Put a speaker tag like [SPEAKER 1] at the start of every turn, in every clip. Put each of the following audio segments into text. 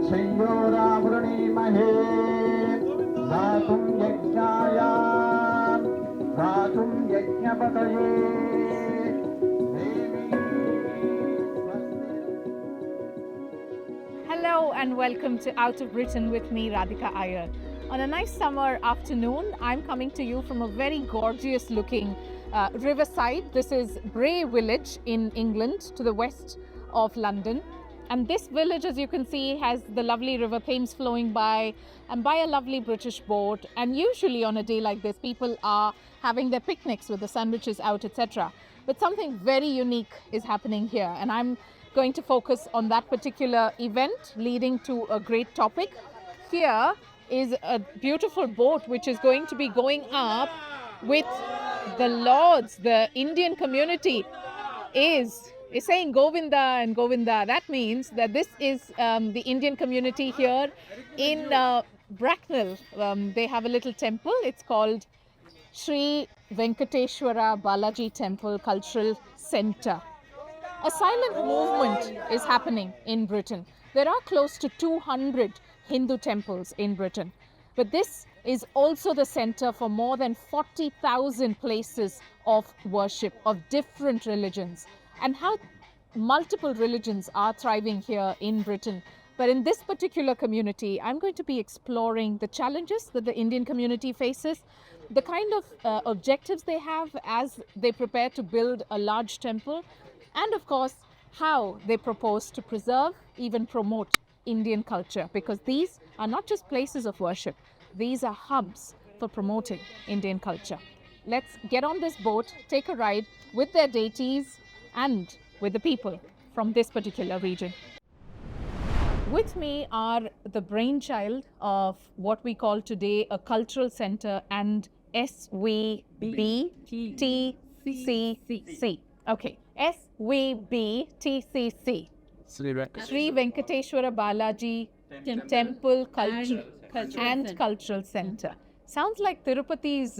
[SPEAKER 1] संयोरावृणीमहे धातुं यज्ञाय धातुं यज्ञपतये
[SPEAKER 2] Hello and welcome to Out of Britain with me, Radhika Iyer. On a nice summer afternoon, I'm coming to you from a very gorgeous looking riverside. This is Bray Village in England to the west of London. And this village, as you can see, has the lovely River Thames flowing by and by a lovely British boat. And usually on a day like this, people are having their picnics with the sandwiches out, etc. But something very unique is happening here. And I'm going to focus on that particular event leading to a great topic. Here is a beautiful boat which is going to be going up with the Lords. The Indian community is saying Govinda and Govinda. That means that this is the Indian community here in Bracknell. They have a little temple. It's called Sri Venkateshwara Balaji Temple Cultural Center. A silent movement is happening in Britain. There are close to 200 Hindu temples in Britain, but this is also the center for more than 40,000 places of worship of different religions, and how multiple religions are thriving here in Britain. But in this particular community, I'm going to be exploring the challenges that the Indian community faces, the kind of objectives they have as they prepare to build a large temple, and of course, how they propose to preserve, even promote Indian culture, because these are not just places of worship, these are hubs for promoting Indian culture. Let's get on this boat, take a ride with their deities and with the people from this particular region. With me are the brainchild of what we call today a cultural center and SVBTCC. Okay, SVBTCC. Sri Venkateshwara Balaji Temple Cultural Center. Sounds like Tirupati's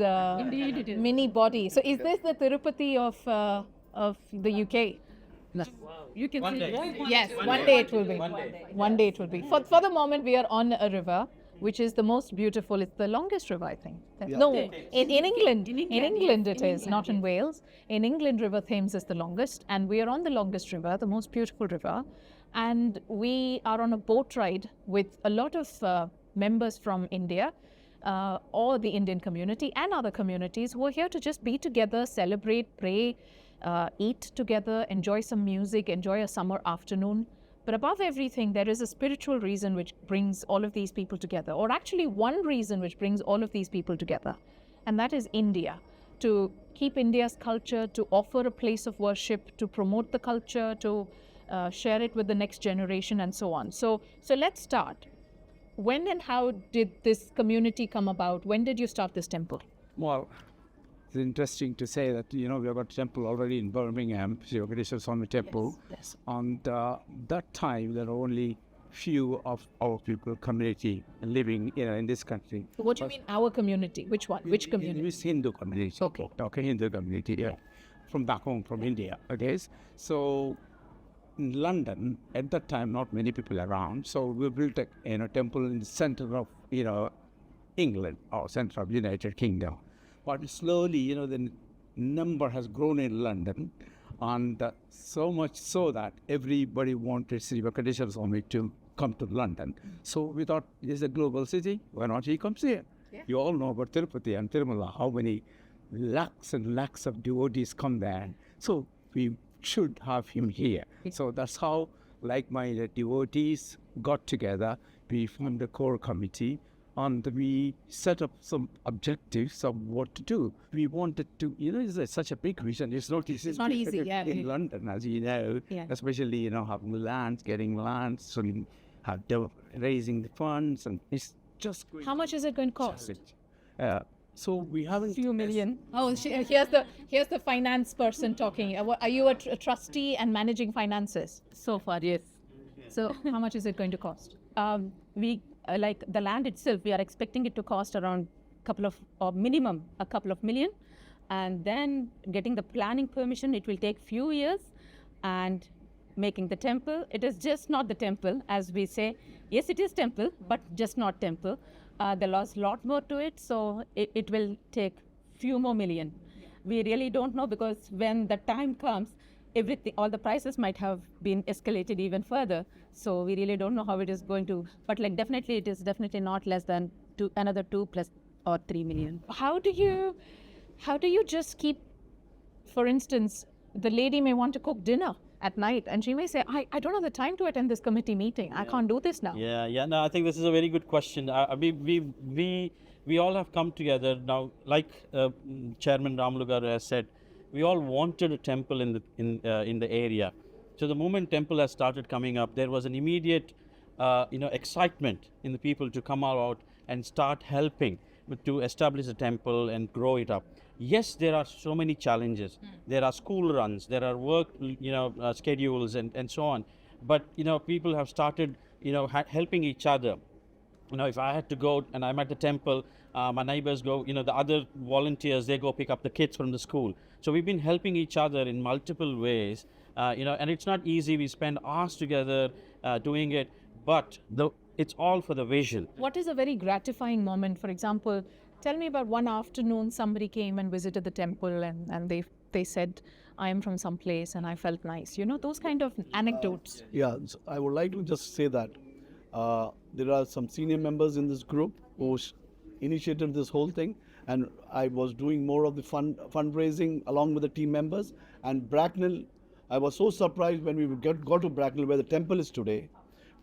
[SPEAKER 2] mini body. So is this the Tirupati of the UK? No. You can see. Yes, one day it will be. One day it will be. For the moment, we are on a river, which is the most beautiful. It's the longest river, I think. Yeah. No, in England. In England it is, not in Wales. In England, River Thames is the longest, and we are on the longest river, the most beautiful river. And we are on a boat ride with a lot of members from India, or the Indian community and other communities who are here to just be together, celebrate, pray, eat together, enjoy some music, enjoy a summer afternoon. But above everything, there is a spiritual reason which brings all of these people together, or actually one reason which brings all of these people together, and that is India. To keep India's culture, to offer a place of worship, to promote the culture, to share it with the next generation, and so on. So let's start. When and how did this community come about? When did you start this temple?
[SPEAKER 3] Well, it's interesting to say that, we have got a temple already in Birmingham, Sri Venkateshwara Swami Temple.
[SPEAKER 2] Yes.
[SPEAKER 3] And that time, there are only few of our people, community living in this country.
[SPEAKER 2] So what do you mean our community? Which one? Which community?
[SPEAKER 3] It's Hindu community.
[SPEAKER 2] Okay.
[SPEAKER 3] Okay, Hindu community, yeah. From back home, from India, okay? So in London, at that time, not many people around. So we built a temple in the center of, England, or center of United Kingdom. But slowly, the number has grown in London, and so much so that everybody wanted Sri Venkateshwara Swami to come to London. So we thought, this is a global city, why not he comes here? Yeah. You all know about Tirupati and Tirumala, how many lakhs and lakhs of devotees come there. So we should have him here. So that's how like-minded devotees got together. We formed a core committee, and we set up some objectives of what to do. We wanted to, it's such a big vision. It's not easy.
[SPEAKER 2] It's not easy, yeah.
[SPEAKER 3] In London, as you know,
[SPEAKER 2] yeah.
[SPEAKER 3] Especially, having lands, getting lands, so you have raising the funds, and it's just going.
[SPEAKER 2] How much is it going to cost?
[SPEAKER 3] So we haven't.
[SPEAKER 2] Few million. Oh, here's the finance person talking. Are you a trustee and managing finances?
[SPEAKER 4] So far, yes.
[SPEAKER 2] So how much is it going to cost?
[SPEAKER 4] We like the land itself, we are expecting it to cost around minimum a couple of million, and then getting the planning permission, it will take few years, and making the temple. It is just not the temple, as we say. Yes, it is temple, but just not temple. There was a lot more to it, so it will take few more million. We really don't know, because when the time comes, everything, all the prices might have been escalated even further. So we really don't know how it is going to. But like definitely, it is definitely not less than another 2 plus or 3 million.
[SPEAKER 2] How do you just keep, for instance, the lady may want to cook dinner at night and she may say, I don't have the time to attend this committee meeting. I can't do this now.
[SPEAKER 5] Yeah. No, I think this is a very good question. We all have come together now, like Chairman Ramlugar has said. We all wanted a temple in the area. So the moment temple has started coming up, there was an immediate excitement in the people to come out and start helping to establish a temple and grow it up. Yes, there are so many challenges. There are school runs, there are work schedules and so on. But people have started helping each other. If I had to go and I'm at the temple, my neighbors go, the other volunteers, they go pick up the kids from the school. So we've been helping each other in multiple ways, and it's not easy. We spend hours together doing it, but it's all for the vision.
[SPEAKER 2] What is a very gratifying moment? For example, tell me about one afternoon somebody came and visited the temple and they said, I am from some place and I felt nice. Those kind of anecdotes.
[SPEAKER 6] Yeah, so I would like to just say that there are some senior members in this group who initiated this whole thing, and I was doing more of the fundraising along with the team members. And Bracknell, I was so surprised when we got to Bracknell, where the temple is today.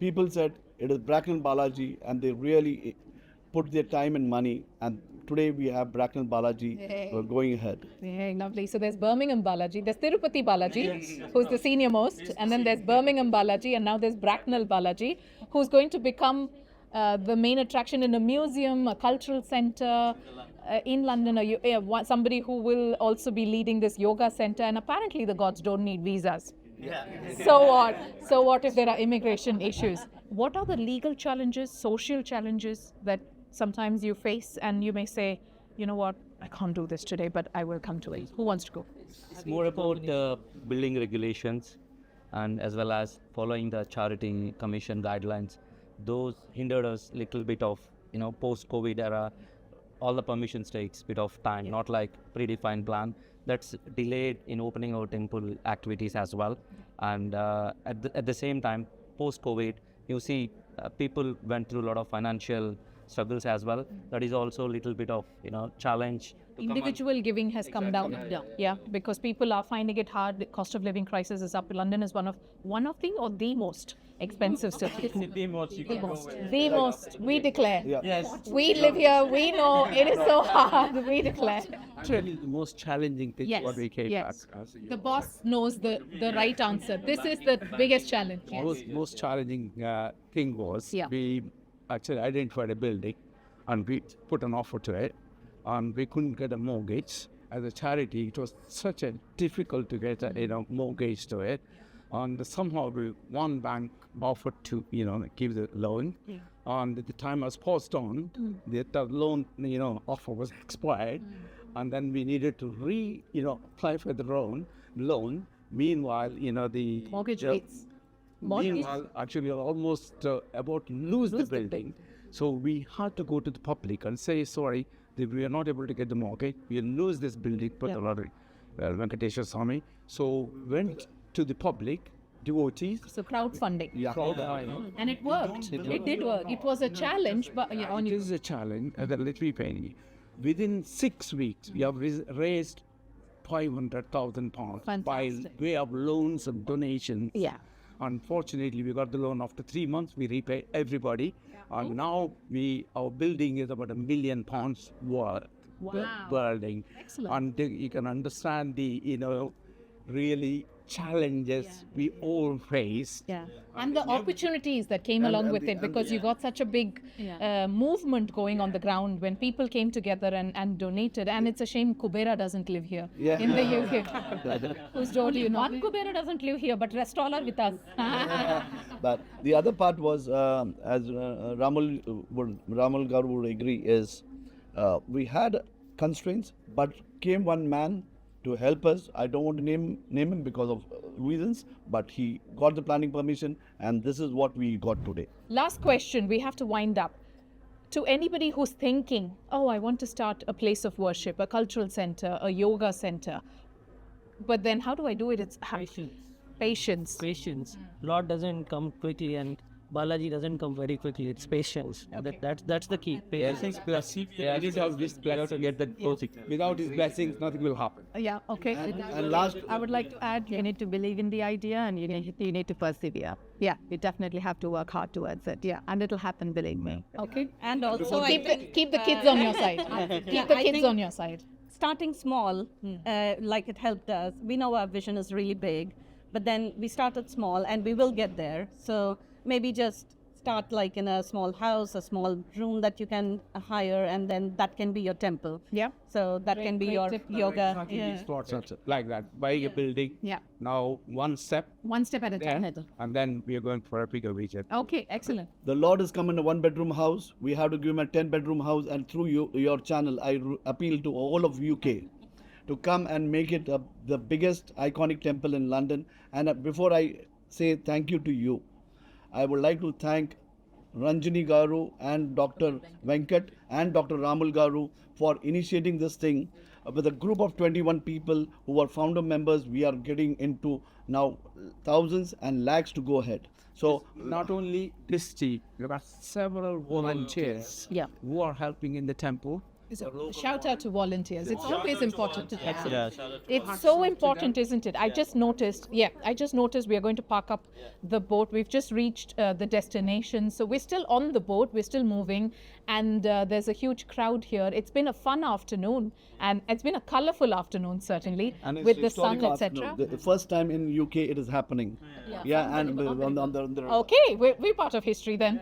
[SPEAKER 6] People said it is Bracknell Balaji, and they really put their time and money, and today we have Bracknell Balaji going ahead.
[SPEAKER 2] Yeah, lovely. So there's Birmingham Balaji, there's Tirupati Balaji, who's the senior most, and then there's Birmingham Balaji, and now there's Bracknell Balaji, who's going to become the main attraction in a museum, a cultural center in London, somebody who will also be leading this yoga center, and apparently the gods don't need visas.
[SPEAKER 5] Yeah.
[SPEAKER 2] So what if there are immigration issues? What are the legal challenges, social challenges that sometimes you face and you may say, you know what, I can't do this today, but I will come to it. Who wants to go?
[SPEAKER 7] It's more about building regulations and as well as following the charity commission guidelines. Those hindered us little bit of, post-COVID era. All the permissions takes bit of time, not like predefined plan. That's delayed in opening our temple activities as well. And at the same time, post-COVID, you see people went through a lot of financial struggles as well. That is also a little bit of challenge.
[SPEAKER 2] Individual giving has come down. Yeah, because people are finding it hard. The cost of living crisis is up. London is one of the or the most expensive cities.
[SPEAKER 5] The most.
[SPEAKER 2] The most. We declare.
[SPEAKER 6] Yeah.
[SPEAKER 5] Yes.
[SPEAKER 2] We live here. We know it is so hard. We declare.
[SPEAKER 3] Actually, the most challenging thing
[SPEAKER 2] Yes,
[SPEAKER 3] what we came
[SPEAKER 2] yes.
[SPEAKER 3] back.
[SPEAKER 2] The boss knows the right answer. This is the biggest challenge.
[SPEAKER 3] Most challenging thing was we actually identified a building and we put an offer to it, and we couldn't get a mortgage. As a charity, it was such a difficult to get a mortgage to it, and somehow one bank offered to give the loan, and the time was passed on. The loan offer was expired, and then we needed to apply for the loan. Meanwhile, the
[SPEAKER 2] Mortgage rates.
[SPEAKER 3] Meanwhile, actually, almost about to lose the building. So we had to go to the public and say, sorry, we are not able to get the mortgage. We lose this building, particularly Venkateswara Swami. So went to the public, devotees.
[SPEAKER 2] So crowdfunding.
[SPEAKER 6] Yeah.
[SPEAKER 2] And it worked. It did work. It was a challenge, but
[SPEAKER 3] It is a challenge. Let me pay. Within 6 weeks, we have raised £500,000 by
[SPEAKER 2] Fantastic.
[SPEAKER 3] way of loans and donations.
[SPEAKER 2] Yeah.
[SPEAKER 3] Unfortunately, we got the loan after 3 months. We repaid everybody, and now our building is about £1 million worth.
[SPEAKER 2] Wow.
[SPEAKER 3] Building.
[SPEAKER 2] Excellent.
[SPEAKER 3] And you can understand the really challenges we all face.
[SPEAKER 2] Yeah, and the opportunities that came along with it, because you got such a big movement going on the ground when people came together and donated. And it's a shame Kubera doesn't live here in the UK. Whose door do you know?
[SPEAKER 4] One Kubera doesn't live here, but rest all are with us.
[SPEAKER 6] But the other part was, as Ramal Garu would agree, is we had constraints, but came one man to help us. I don't want to name him because of reasons, but he got the planning permission, and this is what we got today.
[SPEAKER 2] Last question, we have to wind up. To anybody who's thinking, oh, I want to start a place of worship, a cultural center, a yoga center, but then how do I do it? It's patience.
[SPEAKER 8] Patience. Lord doesn't come quickly, and Balaji doesn't come very quickly. It's patience.
[SPEAKER 2] Okay.
[SPEAKER 8] That's the key. Patience.
[SPEAKER 3] Without his blessings, nothing will happen.
[SPEAKER 2] Yeah, okay.
[SPEAKER 6] And last,
[SPEAKER 4] I would like to add, you need to believe in the idea, and you need to persevere. Yeah, you definitely have to work hard towards it. Yeah, and it'll happen, believe me.
[SPEAKER 2] Okay.
[SPEAKER 9] And also, I think,
[SPEAKER 2] Keep the kids on your side. Keep the
[SPEAKER 9] I
[SPEAKER 2] kids
[SPEAKER 9] think
[SPEAKER 2] on your side.
[SPEAKER 9] starting small, like it helped us. We know our vision is really big, but then we started small, and we will get there. So maybe just start like in a small house, a small room that you can hire, and then that can be your temple.
[SPEAKER 2] Yeah.
[SPEAKER 9] So that can be your yoga. Yeah.
[SPEAKER 3] Like that, buying a building.
[SPEAKER 2] Yeah.
[SPEAKER 3] Now one step
[SPEAKER 2] One step at a
[SPEAKER 3] there,
[SPEAKER 2] time.
[SPEAKER 3] and then we are going for a bigger region.
[SPEAKER 2] Okay, excellent.
[SPEAKER 6] the Lord has come in a 1-bedroom house. We have to give him a 10-bedroom house, and through your channel, I appeal to all of UK to come and make it the biggest iconic temple in London. And before I say thank you to you, I would like to thank Ranjini Garu and Dr. Venkat and Dr. Ramul Garu for initiating this thing. With a group of 21 people who are founder members, we are getting into now thousands and lakhs to go ahead. So
[SPEAKER 3] Not only this team, there are several volunteers
[SPEAKER 2] Yeah.
[SPEAKER 3] who are helping in the temple.
[SPEAKER 2] So, shout out to volunteers. It's always important to them.
[SPEAKER 5] Yeah.
[SPEAKER 2] It's so important, isn't it? I just noticed we are going to park up the boat. We've just reached the destination. So we're still on the boat, we're still moving, and there's a huge crowd here. It's been a fun afternoon, and it's been a colorful afternoon, certainly,
[SPEAKER 6] and it's
[SPEAKER 2] with the sun,
[SPEAKER 6] historic
[SPEAKER 2] etc.
[SPEAKER 6] afternoon. The first time in UK it is happening. Yeah, and on the
[SPEAKER 2] Okay, we're part of history then.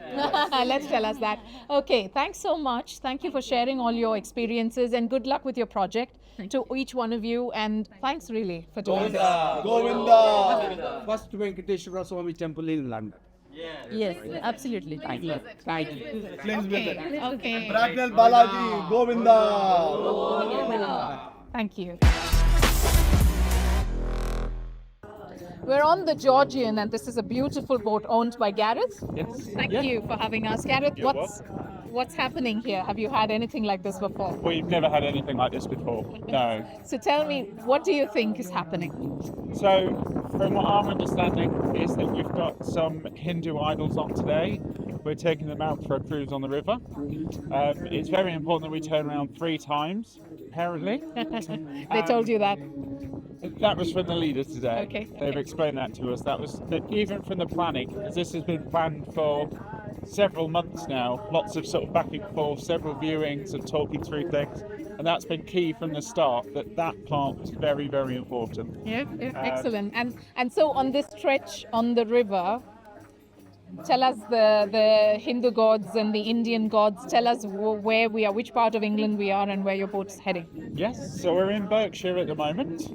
[SPEAKER 2] Let's tell us that. Okay, thanks so much. Thank you for sharing all your experiences, and good luck with your project to each one of you, and thanks really for doing this.
[SPEAKER 6] Govinda!
[SPEAKER 3] First Venkateshwara Swami temple in London.
[SPEAKER 4] Yes, absolutely.
[SPEAKER 3] Thank you.
[SPEAKER 2] Okay.
[SPEAKER 6] Bracknell Balaji, Govinda!
[SPEAKER 2] Thank you. We're on the Georgian, and this is a beautiful boat owned by Gareth.
[SPEAKER 10] Yes.
[SPEAKER 2] Thank you for having us. Gareth, what's happening here? Have you had anything like this before?
[SPEAKER 10] We've never had anything like this before. No.
[SPEAKER 2] So tell me, what do you think is happening?
[SPEAKER 10] So, from what I'm understanding, is that we've got some Hindu idols on today. We're taking them out for a cruise on the river. It's very important that we turn around 3 times, apparently.
[SPEAKER 2] They told you that.
[SPEAKER 10] That was from the leaders today.
[SPEAKER 2] Okay.
[SPEAKER 10] They've explained that to us. That was even from the planning, as this has been planned for several months now. Lots of sort of back and forth, several viewings and talking through things, and that's been key from the start. That part was very, very important.
[SPEAKER 2] Yeah, excellent. And so on this stretch on the river, tell us the Hindu gods and the Indian gods. Tell us where we are, which part of England we are, and where your boat's heading.
[SPEAKER 10] Yes, so we're in Berkshire at the moment.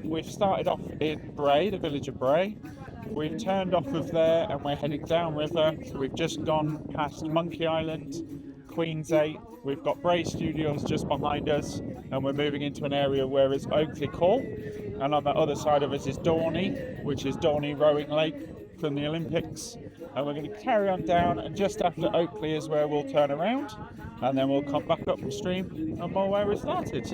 [SPEAKER 10] We've started off in Bray, the village of Bray. We've turned off of there and we're heading downriver. So we've just gone past Monkey Island, Queen's 8. We've got Bray Studios just behind us, and we're moving into an area where it's Oakley Court. And on the other side of us is Dorney, which is Dorney Rowing Lake from the Olympics. And we're going to carry on down, and just after Oakley is where we'll turn around, and then we'll come back upstream and more where we started.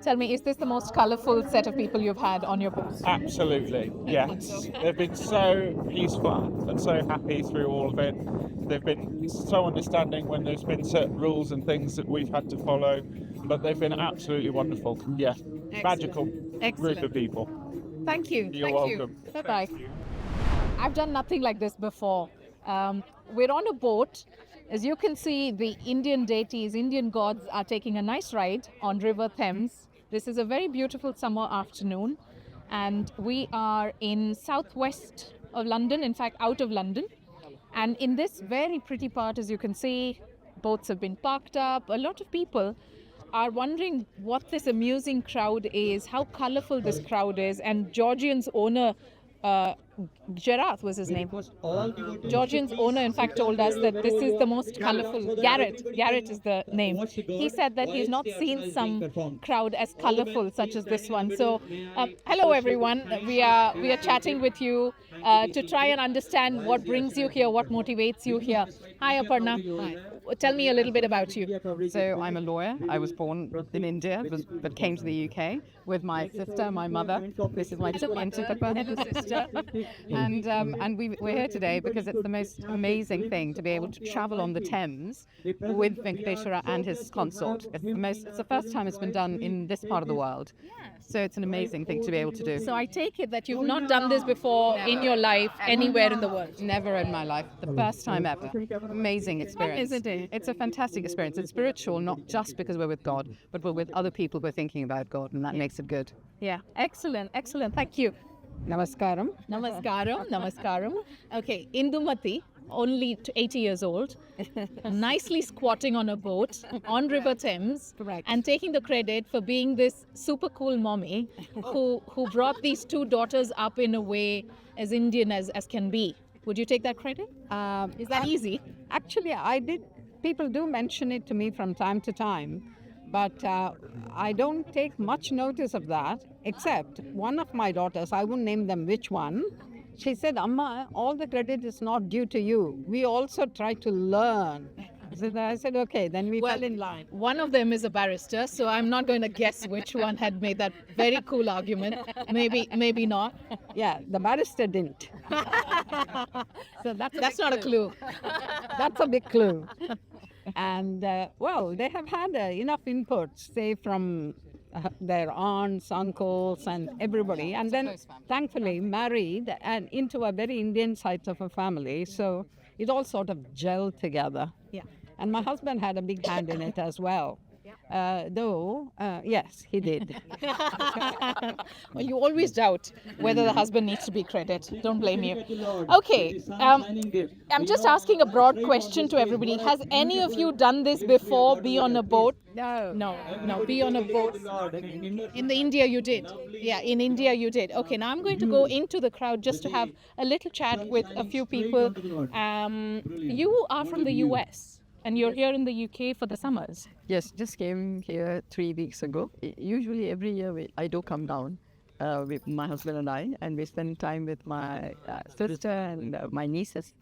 [SPEAKER 2] Tell me, is this the most colourful set of people you've had on your boat?
[SPEAKER 10] Absolutely, yes. They've been so peaceful and so happy through all of it. They've been so understanding when there's been certain rules and things that we've had to follow, but they've been absolutely wonderful. Yeah, magical group of people.
[SPEAKER 2] Thank you.
[SPEAKER 10] You're
[SPEAKER 2] Thank
[SPEAKER 10] welcome.
[SPEAKER 2] You. Bye-bye. I've done nothing like this before. We're on a boat. As you can see, the Indian deities, Indian gods are taking a nice ride on River Thames. This is a very beautiful summer afternoon, and we are in southwest of London, in fact out of London. And in this very pretty part, as you can see, boats have been parked up. A lot of people are wondering what this amusing crowd is, how colourful this crowd is, and Georgian's owner Gerard was his name. Georgian's owner, in fact, told us that this is the most colorful. Garrett is the name. He said that he's not seen some crowd as colorful such as this one. So, hello everyone. We are chatting with you to try and understand what brings you here, what motivates you here. Hi, Aparna. Hi. Tell me a little bit about you.
[SPEAKER 11] So I'm a lawyer. I was born in India, but came to the UK with my sister, my mother. This is my sister, and we're here today because it's the most amazing thing to be able to travel on the Thames with Venkateshwara and his consort. It's the first time it's been done in this part of the world. So it's an amazing thing to be able to do.
[SPEAKER 2] So I take it that you've not done this before in your life anywhere in the world.
[SPEAKER 11] Never in my life. The first time ever. Amazing experience.
[SPEAKER 2] Isn't it?
[SPEAKER 11] It's a fantastic experience. It's spiritual, not just because we're with God, but we're with other people we're thinking about God, and that makes it good.
[SPEAKER 2] Yeah, excellent. Thank you.
[SPEAKER 11] Namaskaram.
[SPEAKER 2] Namaskaram. Okay, Indumati, only 80 years old, nicely squatting on a boat on River Thames.
[SPEAKER 11] Correct.
[SPEAKER 2] And taking the credit for being this super cool mommy who brought these two daughters up in a way as Indian as can be. Would you take that credit? Is that easy?
[SPEAKER 11] Actually, I did. People do mention it to me from time to time, but I don't take much notice of that, except one of my daughters, I won't name them which one, she said, Amma, all the credit is not due to you. We also try to learn. So I said, okay, then we fell in line.
[SPEAKER 2] One of them is a barrister, so I'm not going to guess which one had made that very cool argument. Maybe not.
[SPEAKER 11] Yeah, the barrister didn't. So
[SPEAKER 2] That's not a clue.
[SPEAKER 11] That's a big clue. And well, they have had enough input, say from their aunts, uncles, and everybody, and then thankfully married and into a very Indian side of a family. So it all sort of gelled together.
[SPEAKER 2] Yeah.
[SPEAKER 11] And my husband had a big hand in it as well. Though, yes, he did.
[SPEAKER 2] Well, you always doubt whether the husband needs to be credited. Don't blame you. Okay, I'm just asking a broad question to everybody. Has any of you done this before? Be on a boat? No. Be on a boat. In India you did. Yeah, in India you did. Okay, now I'm going to go into the crowd just to have a little chat with a few people. You are from the US. And you're here in the UK for the summers?
[SPEAKER 11] Yes, just came here 3 weeks ago. Usually every year I do come down with my husband and I, and we spend time with my sister and my nieces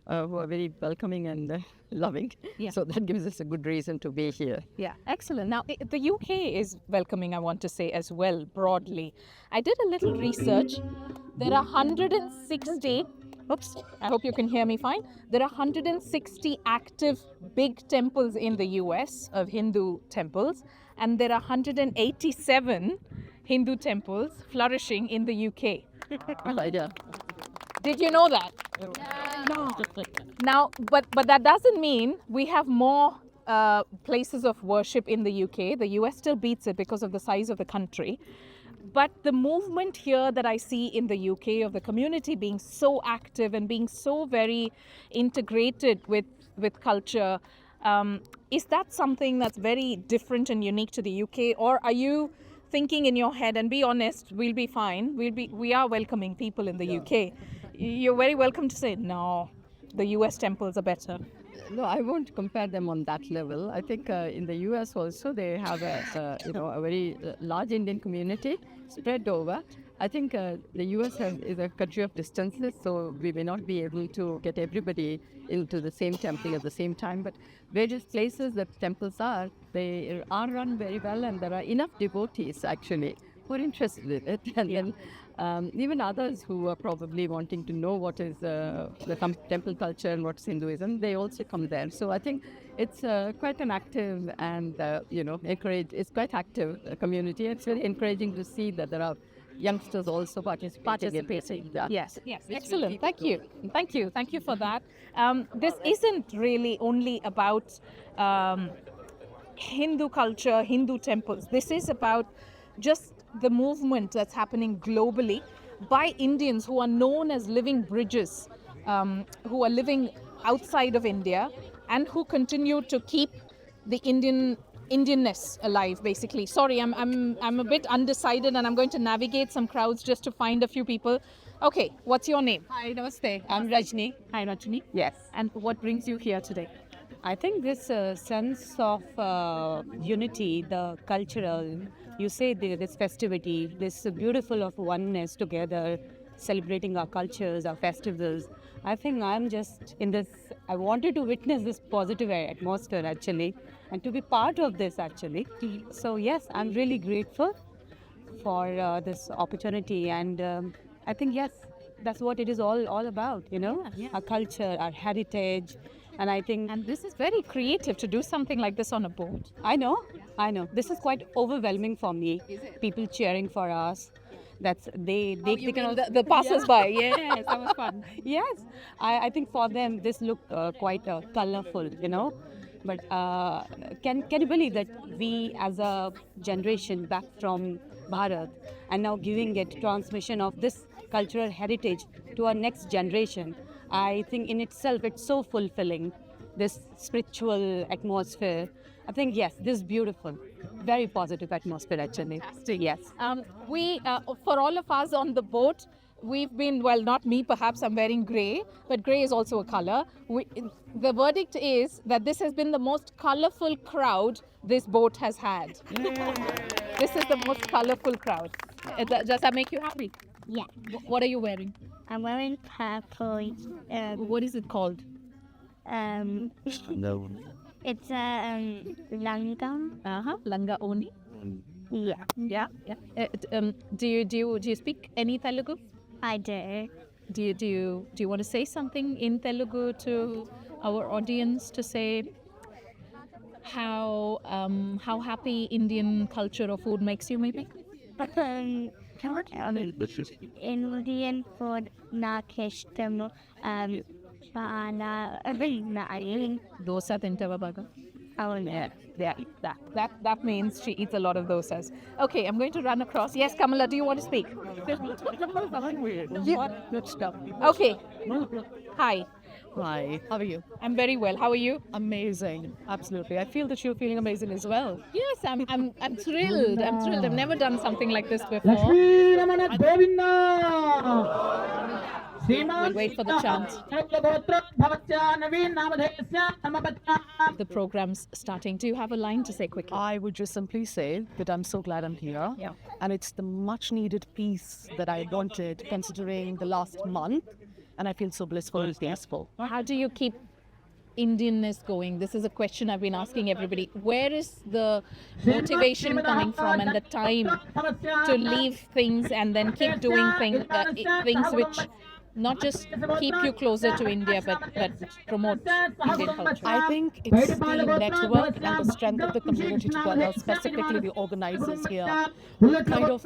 [SPEAKER 11] who are very welcoming and loving.
[SPEAKER 2] Yeah.
[SPEAKER 11] So that gives us a good reason to be here.
[SPEAKER 2] Yeah, excellent. Now, the UK is welcoming, I want to say, as well, broadly. I did a little research. There are 160... Oops, I hope you can hear me fine. There are 160 active big temples in the US of Hindu temples, and there are 187 Hindu temples flourishing in the UK.
[SPEAKER 11] Well, idea.
[SPEAKER 2] Did you know that? No. Now, but that doesn't mean we have more places of worship in the UK. The US still beats it because of the size of the country. But the movement here that I see in the UK of the community being so active and being so very integrated with culture, is that something that's very different and unique to the UK? Or are you thinking in your head, and be honest, we'll be fine, we are welcoming people in the UK. You're very welcome to say, no, the US temples are better.
[SPEAKER 11] No, I won't compare them on that level. I think in the US also they have a very large Indian community spread over. I think the US is a country of distances, so we may not be able to get everybody into the same temple at the same time. But various places that temples are, they are run very well, and there are enough devotees actually who are interested in it. And then even others who are probably wanting to know what is the temple culture and what's Hinduism, they also come there. So I think it's quite an active and it's quite active community. It's very encouraging to see that there are youngsters also participating.
[SPEAKER 2] Yes, excellent. Thank you for that. This isn't really only about Hindu culture, Hindu temples. This is about just the movement that's happening globally by Indians who are known as living bridges, who are living outside of India and who continue to keep the Indianness alive, basically. Sorry, I'm a bit undecided, and I'm going to navigate some crowds just to find a few people. Okay, what's your name?
[SPEAKER 4] Hi, namaste. I'm Rajni. Hi, Rajni.
[SPEAKER 2] Yes.
[SPEAKER 4] And what brings you here today? I think this sense of unity, the cultural, you say this festivity, this beautiful of oneness together, celebrating our cultures, our festivals. I think I'm just in this, I wanted to witness this positive atmosphere actually, and to be part of this actually. So yes, I'm really grateful for this opportunity, and I think yes, that's what it is all about, you know, our culture, our heritage, and I think.
[SPEAKER 2] And this is very creative to do something like this on a boat.
[SPEAKER 4] I know. This is quite overwhelming for me. People cheering for us. That's they can also,
[SPEAKER 2] the passers-by. Yes, that was fun.
[SPEAKER 4] yes, I think for them this looked quite colorful, you know. But can you believe that we as a generation back from Bharat and now giving it transmission of this cultural heritage to our next generation? I think in itself it's so fulfilling, this spiritual atmosphere. I think yes, this is beautiful, very positive atmosphere actually.
[SPEAKER 2] Fantastic.
[SPEAKER 4] Yes.
[SPEAKER 2] We, for all of us on the boat, we've been, well, not me perhaps, I'm wearing grey, but grey is also a color. The verdict is that this has been the most colorful crowd this boat has had. This is the most colorful crowd. Does that make you happy?
[SPEAKER 12] Yeah.
[SPEAKER 2] What are you wearing?
[SPEAKER 12] I'm wearing purple.
[SPEAKER 2] What is it called?
[SPEAKER 7] No.
[SPEAKER 12] It's a langa.
[SPEAKER 2] Langa Oni.
[SPEAKER 12] Yeah.
[SPEAKER 2] Yeah. Do you speak any Telugu?
[SPEAKER 12] I do.
[SPEAKER 2] Do you want to say something in Telugu to our audience, to say how happy Indian culture or food makes you, maybe?
[SPEAKER 12] Indian food నాకు ఇష్టము చాలా ఉన్నాయి.
[SPEAKER 2] Dosa tintava baga.
[SPEAKER 12] అవును.
[SPEAKER 2] That means she eats a lot of dosas. Okay, I'm going to run across. Yes, Kamala, do you want to speak? Okay. Hi.
[SPEAKER 11] Hi, how are you?
[SPEAKER 2] I'm very well. How are you?
[SPEAKER 11] Amazing, absolutely. I feel that you're feeling amazing as well.
[SPEAKER 2] Yes, I'm thrilled. I'm thrilled. I've never done something like this before.
[SPEAKER 1] Lakshmi Govinda.
[SPEAKER 2] We'll wait for the chant. The program's starting. Do you have a line to say quickly?
[SPEAKER 11] I would just simply say that I'm so glad I'm here.
[SPEAKER 2] Yeah.
[SPEAKER 11] And it's the much needed peace that I wanted considering the last month. And I feel so blissful and peaceful.
[SPEAKER 2] How do you keep Indianness going? This is a question I've been asking everybody. Where is the motivation coming from and the time to leave things and then keep doing things which not just keep you closer to India, but promote Indian culture?
[SPEAKER 11] I think it's the network and the strength of the community together, specifically the organizers here, who kind of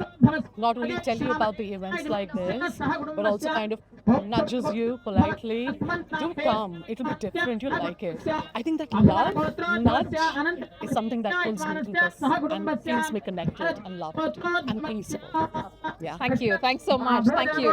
[SPEAKER 11] not only tell you about the events like this, but also kind of nudges you politely. Do come, it'll be different, you'll like it. I think that nudge is something that pulls me to this and feels me connected and loved and peaceful. Yeah.
[SPEAKER 2] Thank you. Thanks so much. Thank you.